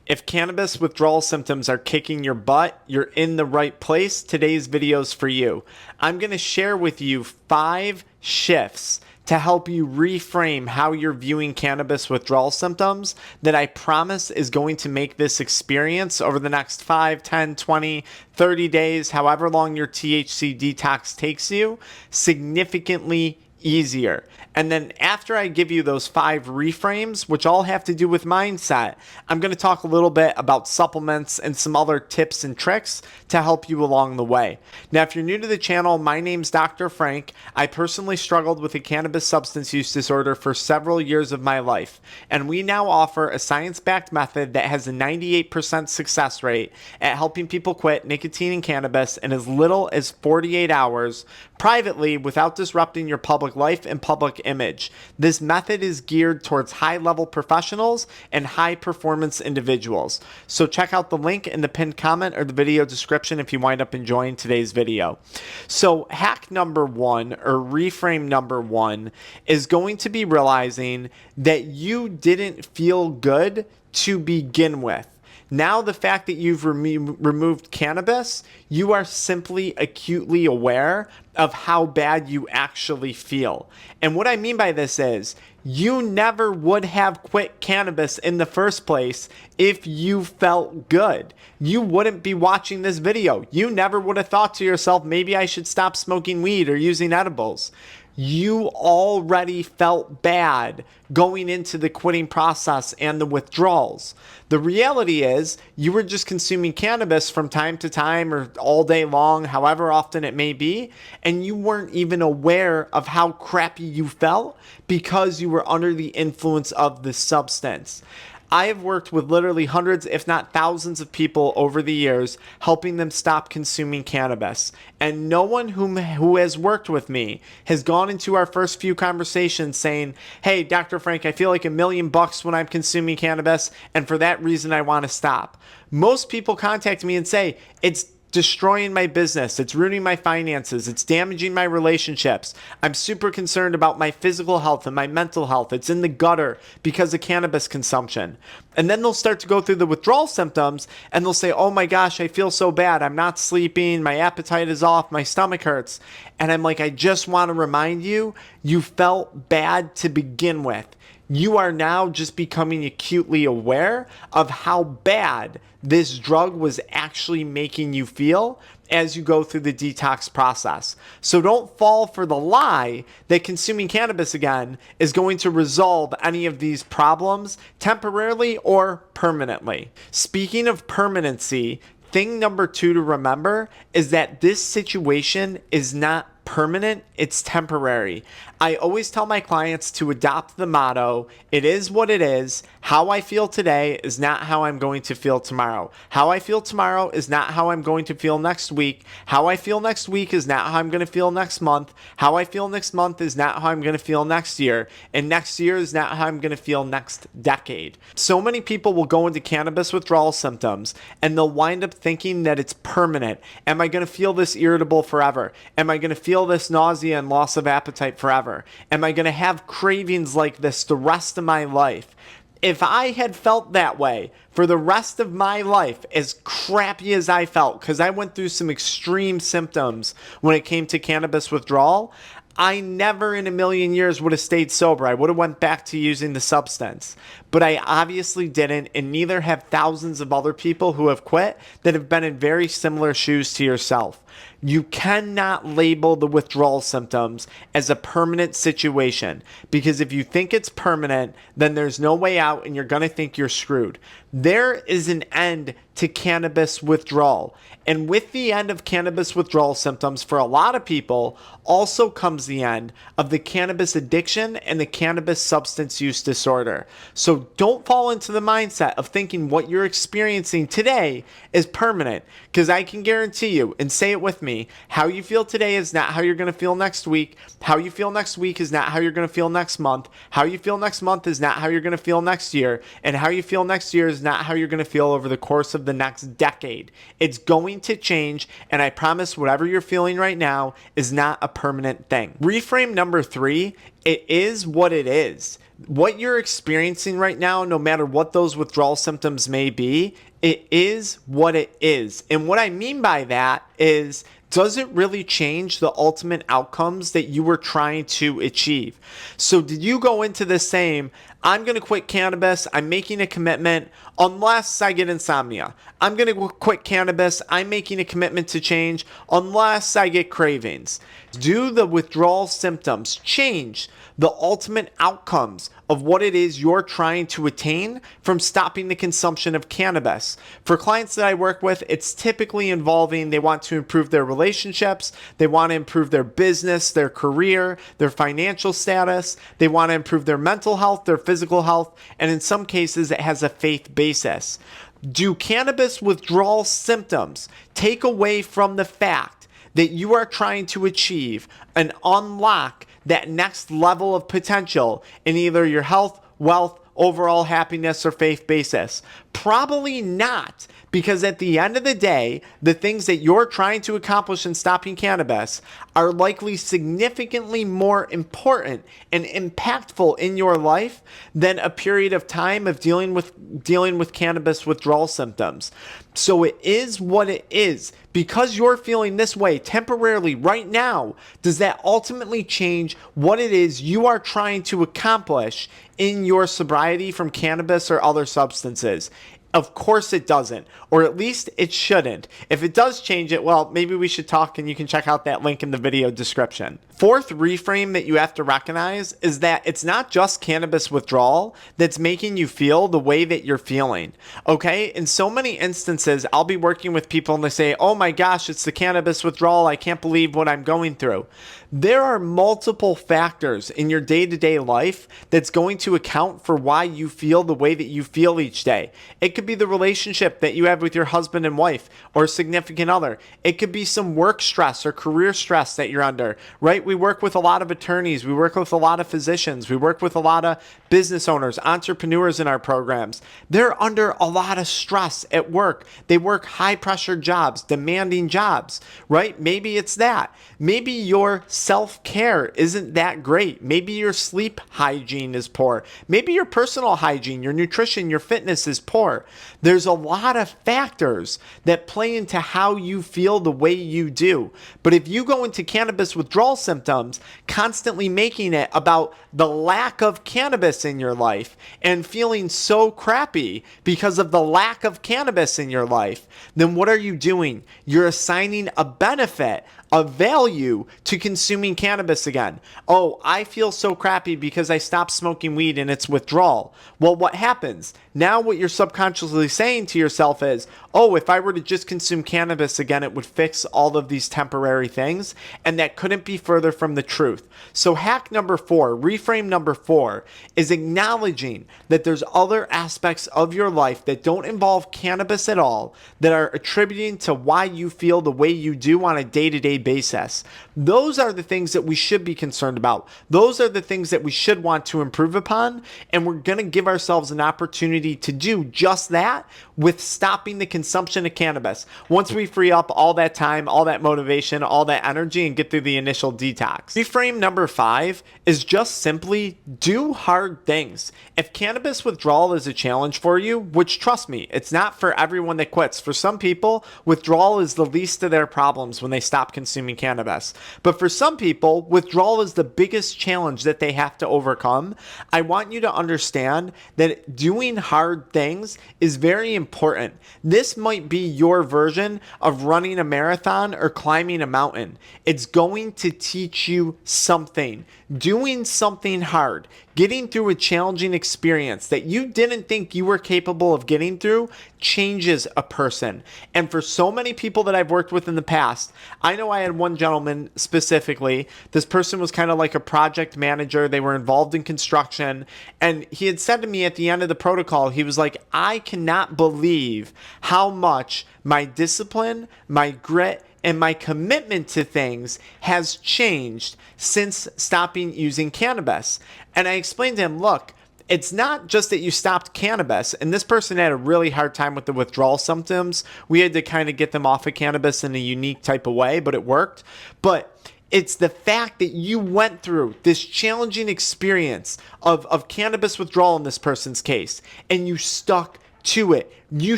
If cannabis withdrawal symptoms are kicking your butt, you're in the right place. Today's video is for you. I'm going to share with you 5 shifts to help you reframe how you're viewing cannabis withdrawal symptoms that I promise is going to make this experience over the next 5, 10, 20, 30 days, however long your THC detox takes you, significantly easier. And then after I give you those 5 reframes, which all have to do with mindset, I'm going to talk a little bit about supplements and some other tips and tricks to help you along the way. Now, if you're new to the channel, my name's Dr. Frank. I personally struggled with a cannabis substance use disorder for several years of my life, and we now offer a science-backed method that has a 98% success rate at helping people quit nicotine and cannabis in as little as 48 hours privately without disrupting your public life and public image. This method is geared towards high-level professionals and high-performance individuals. So check out the link in the pinned comment or the video description if you wind up enjoying today's video. So hack number 1, or reframe number 1, is going to be realizing that you didn't feel good to begin with. Now, the fact that you've removed cannabis, you are simply acutely aware of how bad you actually feel. And what I mean by this is, you never would have quit cannabis in the first place if you felt good. You wouldn't be watching this video. You never would have thought to yourself, maybe I should stop smoking weed or using edibles. You already felt bad going into the quitting process and the withdrawals. The reality is you were just consuming cannabis from time to time or all day long, however often it may be, and you weren't even aware of how crappy you felt because you were under the influence of the substance. I have worked with literally hundreds, if not thousands of people over the years, helping them stop consuming cannabis. And no one who has worked with me has gone into our first few conversations saying, hey, Dr. Frank, I feel like $1 million when I'm consuming cannabis, and for that reason, I want to stop. Most people contact me and say, it's destroying my business, it's ruining my finances, it's damaging my relationships, I'm super concerned about my physical health and my mental health, it's in the gutter because of cannabis consumption. And then they'll start to go through the withdrawal symptoms and they'll say, oh my gosh, I feel so bad, I'm not sleeping, my appetite is off, my stomach hurts. And I'm like, I just want to remind you, you felt bad to begin with. You are now just becoming acutely aware of how bad this drug was actually making you feel as you go through the detox process. So don't fall for the lie that consuming cannabis again is going to resolve any of these problems temporarily or permanently. Speaking of permanency, thing number 2 to remember is that this situation is not permanent, it's temporary. I always tell my clients to adopt the motto, it is what it is. How I feel today is not how I'm going to feel tomorrow. How I feel tomorrow is not how I'm going to feel next week. How I feel next week is not how I'm going to feel next month. How I feel next month is not how I'm going to feel next year. And next year is not how I'm going to feel next decade. So many people will go into cannabis withdrawal symptoms and they'll wind up thinking that it's permanent. Am I going to feel this irritable forever? Am I going to feel this nausea and loss of appetite forever? Am I going to have cravings like this the rest of my life? If I had felt that way for the rest of my life, as crappy as I felt, because I went through some extreme symptoms when it came to cannabis withdrawal, I never in a million years would have stayed sober. I would have went back to using the substance. But I obviously didn't, and neither have thousands of other people who have quit that have been in very similar shoes to yourself. You cannot label the withdrawal symptoms as a permanent situation, because if you think it's permanent, then there's no way out and you're going to think you're screwed. There is an end to cannabis withdrawal. And with the end of cannabis withdrawal symptoms, for a lot of people, also comes the end of the cannabis addiction and the cannabis substance use disorder. So don't fall into the mindset of thinking what you're experiencing today is permanent, because I can guarantee you, and say it with me, how you feel today is not how you're going to feel next week. How you feel next week is not how you're going to feel next month. How you feel next month is not how you're going to feel next year. And how you feel next year is not how you're going to feel over the course of the next decade. It's going to change, and I promise whatever you're feeling right now is not a permanent thing. Reframe number 3 It is what it is. What you're experiencing right now, no matter what those withdrawal symptoms may be, it is what it is. And what I mean by that is, does it really change the ultimate outcomes that you were trying to achieve? So did you go into this saying, I'm going to quit cannabis, I'm making a commitment unless I get insomnia. I'm going to quit cannabis, I'm making a commitment to change unless I get cravings. Do the withdrawal symptoms change the ultimate outcomes of what it is you're trying to attain from stopping the consumption of cannabis? For clients that I work with, it's typically involving they want to improve their relationships, they want to improve their business, their career, their financial status, they want to improve their mental health, their physical health, and in some cases it has a faith basis. Do cannabis withdrawal symptoms take away from the fact that you are trying to achieve and unlock that next level of potential in either your health, wealth, overall happiness, or faith basis? Probably not, because at the end of the day, the things that you're trying to accomplish in stopping cannabis are likely significantly more important and impactful in your life than a period of time of dealing with cannabis withdrawal symptoms. So it is what it is. Because you're feeling this way temporarily right now, does that ultimately change what it is you are trying to accomplish in your sobriety from cannabis or other substances? Of course it doesn't, or at least it shouldn't. If it does change it, well, maybe we should talk, and you can check out that link in the video description. Fourth reframe that you have to recognize is that it's not just cannabis withdrawal that's making you feel the way that you're feeling, okay? In so many instances, I'll be working with people and they say, oh my gosh, it's the cannabis withdrawal, I can't believe what I'm going through. There are multiple factors in your day-to-day life that's going to account for why you feel the way that you feel each day. It could be the relationship that you have with your husband and wife or significant other. It could be some work stress or career stress that you're under, right? We work with a lot of attorneys. We work with a lot of physicians. We work with a lot of business owners, entrepreneurs in our programs. They're under a lot of stress at work. They work high-pressure jobs, demanding jobs, right? Maybe it's that. Maybe your self-care isn't that great. Maybe your sleep hygiene is poor. Maybe your personal hygiene, your nutrition, your fitness is poor. There's a lot of factors that play into how you feel the way you do. But if you go into cannabis withdrawal symptoms, constantly making it about the lack of cannabis in your life and feeling so crappy because of the lack of cannabis in your life, then what are you doing? You're assigning a benefit, a value to consuming cannabis again. Oh, I feel so crappy because I stopped smoking weed and it's withdrawal. Well, what happens? Now what you're subconsciously saying to yourself is, oh, if I were to just consume cannabis again, it would fix all of these temporary things. And that couldn't be further from the truth. So hack number 4, reframe number 4, is acknowledging that there's other aspects of your life that don't involve cannabis at all that are attributing to why you feel the way you do on a day-to-day basis. Those are the things that we should be concerned about. Those are the things that we should want to improve upon, and we're going to give ourselves an opportunity to do just that with stopping the consumption of cannabis. Once we free up all that time, all that motivation, all that energy, and get through the initial detox. Reframe number 5 is just simply do hard things. If cannabis withdrawal is a challenge for you, which trust me, it's not for everyone that quits. For some people, withdrawal is the least of their problems when they stop consuming cannabis. But for some people, withdrawal is the biggest challenge that they have to overcome. I want you to understand that doing hard things is very important. This might be your version of running a marathon or climbing a mountain. It's going to teach you something. Doing something hard, getting through a challenging experience that you didn't think you were capable of getting through, changes a person. And for so many people that I've worked with in the past, I know I had one gentleman specifically. This person was kind of like a project manager. They were involved in construction. And he had said to me at the end of the protocol, he was like, I cannot believe how much my discipline, my grit, and my commitment to things has changed since stopping using cannabis. And I explained to him, look, it's not just that you stopped cannabis, and this person had a really hard time with the withdrawal symptoms. We had to kind of get them off of cannabis in a unique type of way, but it worked. But It's the fact that you went through this challenging experience of cannabis withdrawal in this person's case, and you stuck to it. You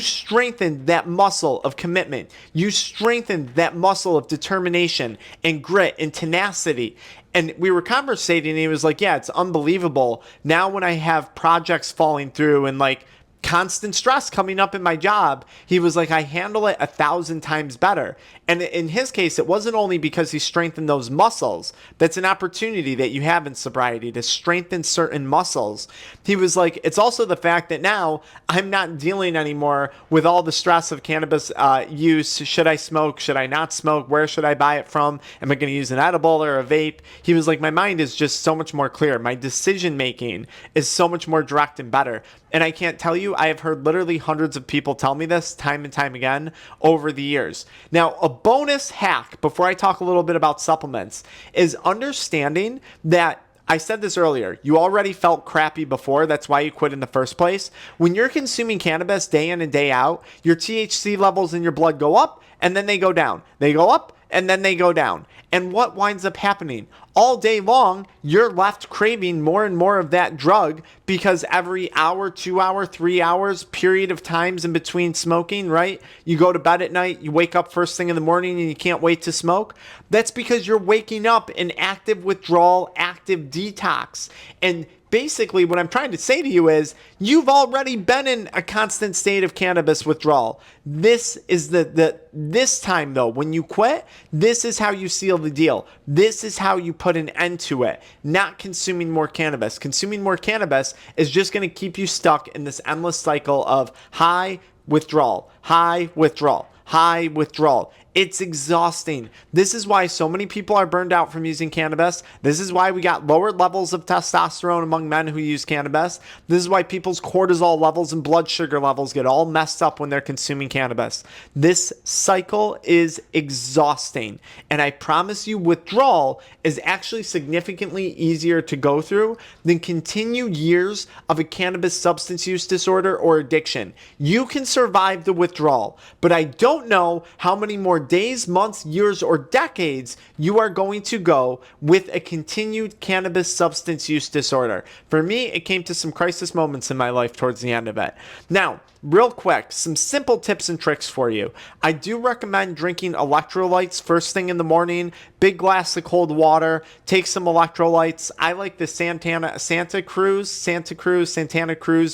strengthened that muscle of commitment. You strengthened that muscle of determination and grit and tenacity. And we were conversating, and he was like, yeah, it's unbelievable. Now when I have projects falling through and like constant stress coming up in my job, he was like, I handle it 1,000 times better. And in his case, it wasn't only because he strengthened those muscles. That's an opportunity that you have in sobriety, to strengthen certain muscles. He was like, it's also the fact that now I'm not dealing anymore with all the stress of cannabis use. Should I smoke? Should I not smoke? Where should I buy it from? Am I going to use an edible or a vape? He was like, my mind is just so much more clear. My decision making is so much more direct and better. And I can't tell you, I have heard literally hundreds of people tell me this time and time again over the years. Now, a bonus hack before I talk a little bit about supplements is understanding that I said this earlier, you already felt crappy before. That's why you quit in the first place. When you're consuming cannabis day in and day out, your THC levels in your blood go up and then they go down. They go up and then they go down. And what winds up happening? All day long, you're left craving more and more of that drug because every hour, 2 hour, 3 hours period of times in between smoking, right? You go to bed at night, you wake up first thing in the morning and you can't wait to smoke. That's because you're waking up in active withdrawal, active detox. And basically what I'm trying to say to you is you've already been in a constant state of cannabis withdrawal. This is this time though, when you quit, this is how you seal the deal. This is how you put an end to it. Not consuming more cannabis. Consuming more cannabis is just going to keep you stuck in this endless cycle of high withdrawal, high withdrawal, high withdrawal. It's exhausting. This is why so many people are burned out from using cannabis. This is why we got lower levels of testosterone among men who use cannabis. This is why people's cortisol levels and blood sugar levels get all messed up when they're consuming cannabis. This cycle is exhausting. And I promise you, withdrawal is actually significantly easier to go through than continued years of a cannabis substance use disorder or addiction. You can survive the withdrawal, but I don't know how many more days, months, years, or decades you are going to go with a continued cannabis substance use disorder. For me, it came to some crisis moments in my life towards the end of it. Now, real quick, some simple tips and tricks for you. I do recommend drinking electrolytes first thing in the morning, big glass of cold water, take some electrolytes. I like the Santa Cruz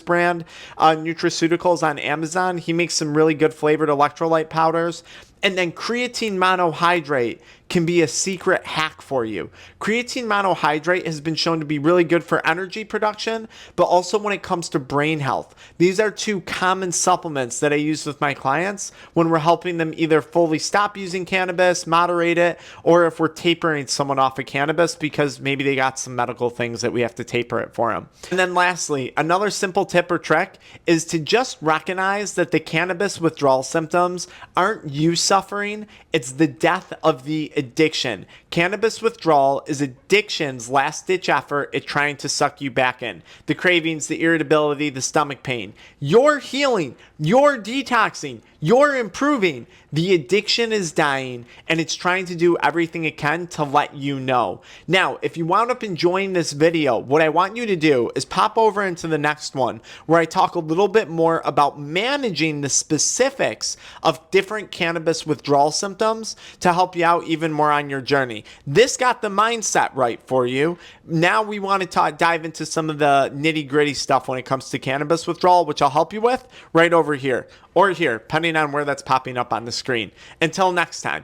brand nutraceuticals on Amazon. He makes some really good flavored electrolyte powders. And then creatine monohydrate can be a secret hack for you. Creatine monohydrate has been shown to be really good for energy production, but also when it comes to brain health. These are two common supplements that I use with my clients when we're helping them either fully stop using cannabis, moderate it, or if we're tapering someone off of cannabis because maybe they got some medical things that we have to taper it for them. And then lastly, another simple tip or trick is to just recognize that the cannabis withdrawal symptoms aren't you suffering, it's the death of the addiction. Cannabis withdrawal is addiction's last-ditch effort at trying to suck you back in. The cravings, the irritability, the stomach pain. You're healing, you're detoxing, you're improving. The addiction is dying, and it's trying to do everything it can to let you know. Now, if you wound up enjoying this video, what I want you to do is pop over into the next one where I talk a little bit more about managing the specifics of different cannabis withdrawal symptoms to help you out even more on your journey. This got the mindset right for you. Now we want to dive into some of the nitty-gritty stuff when it comes to cannabis withdrawal, which I'll help you with right over here or here, depending on where that's popping up on the screen. Until next time.